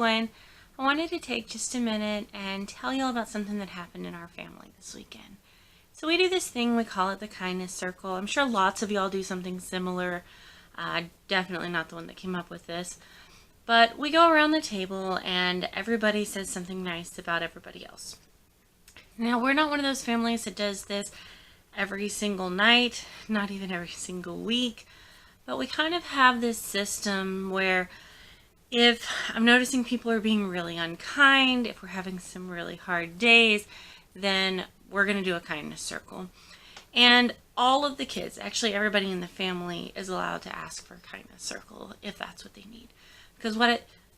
going, I wanted to take just a minute and tell you all about something that happened in our family this weekend. So we do this thing, we call it the kindness circle. I'm sure lots of y'all do something similar. Definitely not the one that came up with this. But we go around the table and everybody says something nice about everybody else. Now, we're not one of those families that does this every single night, not even every single week. But we kind of have this system where if I'm noticing people are being really unkind, if we're having some really hard days, then we're going to do a kindness circle. And all of the kids, actually everybody in the family, is allowed to ask for a kindness circle if that's what they need. Because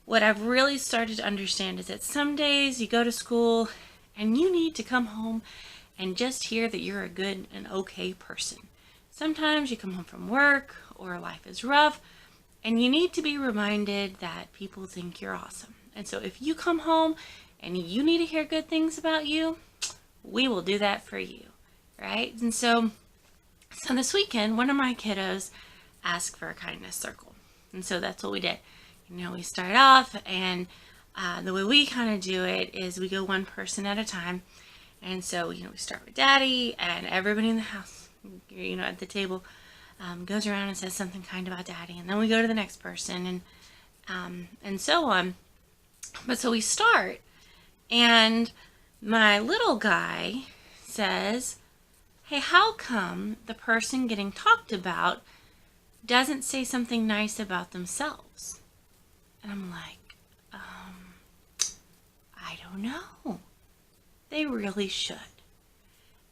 what I've really started to understand is that some days you go to school and you need to come home and just hear that you're a good and okay person. Sometimes you come home from work or life is rough and you need to be reminded that people think you're awesome. And so if you come home and you need to hear good things about you, we will do that for you, right? And so this weekend, one of my kiddos asked for a kindness circle. And so that's what we did. We start off, and the way we kind of do it is we go one person at a time. And so, we start with Daddy, and everybody in the house, at the table, goes around and says something kind about Daddy. And then we go to the next person, and so on. But so we start, and my little guy says, hey, how come the person getting talked about doesn't say something nice about themselves? And I'm like, I don't know. They really should.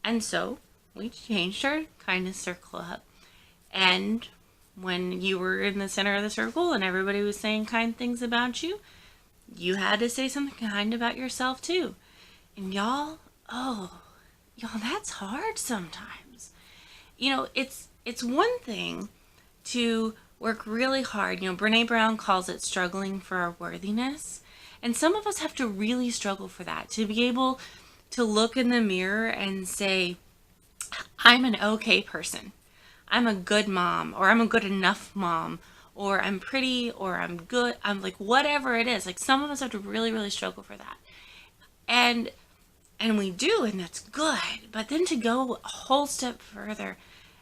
And so we changed our kindness circle up. And when you were in the center of the circle and everybody was saying kind things about you, you had to say something kind about yourself too. And y'all, that's hard sometimes. It's one thing to work really hard. Brene Brown calls it struggling for our worthiness. And some of us have to really struggle for that, to be able to look in the mirror and say, I'm an okay person. I'm a good mom, or I'm a good enough mom, or I'm pretty, or I'm good. I'm like, whatever it is. Like, some of us have to really, really struggle for that. And we do, and that's good. But then to go a whole step further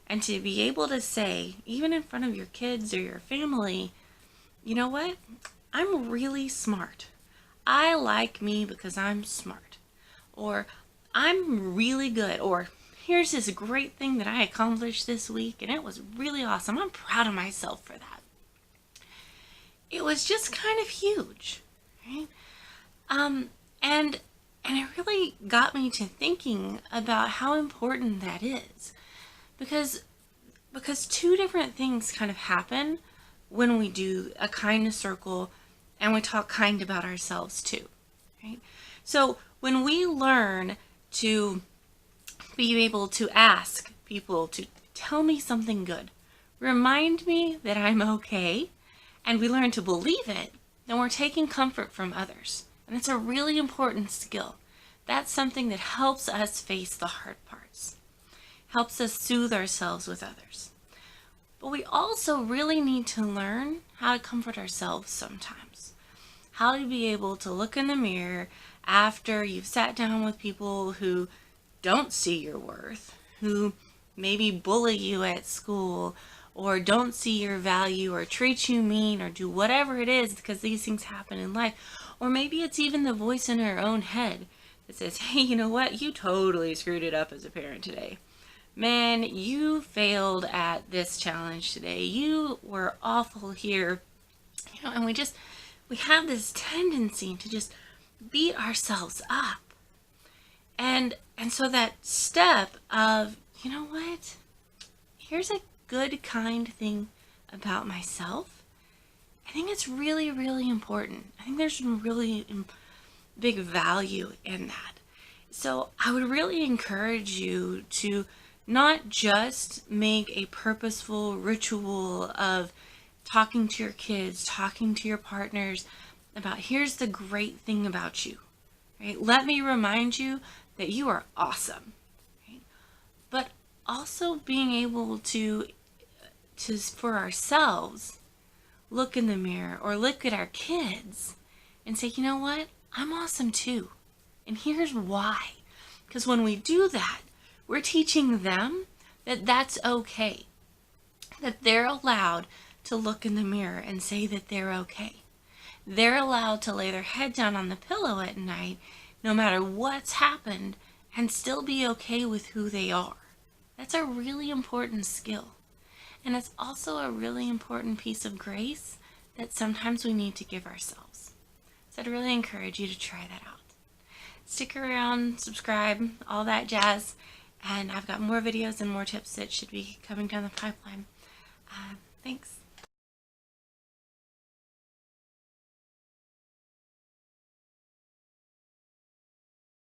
and to be able to say, even in front of your kids or your family, you know what? I'm really smart. I like me because I'm smart. Or I'm really good. Or here's this great thing that I accomplished this week and it was really awesome. I'm proud of myself for that. It was just kind of huge, right? And it really got me to thinking about how important that is. Because two different things kind of happen when we do a kindness circle and we talk kind about ourselves too, right? So when we learn to be able to ask people to tell me something good, remind me that I'm okay, and we learn to believe it, then we're taking comfort from others. And it's a really important skill. That's something that helps us face the hard parts, helps us soothe ourselves with others. But we also really need to learn how to comfort ourselves sometimes. How to be able to look in the mirror after you've sat down with people who don't see your worth, who maybe bully you at school, or don't see your value, or treat you mean, or do whatever it is, because these things happen in life. Or maybe it's even the voice in our own head that says, hey, you know what? You totally screwed it up as a parent today. Man, you failed at this challenge today. You were awful here. And we have this tendency to just beat ourselves up. And so that step of, you know what? Here's a good, kind thing about myself. I think it's really, really important. I think there's some really big value in that. So I would really encourage you to not just make a purposeful ritual of talking to your kids, talking to your partners about here's the great thing about you, right? Let me remind you that you are awesome, right? But also being able to for ourselves, look in the mirror or look at our kids and say, you know what? I'm awesome too. And here's why. Because when we do that, we're teaching them that that's okay. That they're allowed to look in the mirror and say that they're okay. They're allowed to lay their head down on the pillow at night, no matter what's happened, and still be okay with who they are. That's a really important skill. And it's also a really important piece of grace that sometimes we need to give ourselves. So I'd really encourage you to try that out. Stick around, subscribe, all that jazz, and I've got more videos and more tips that should be coming down the pipeline. Thanks.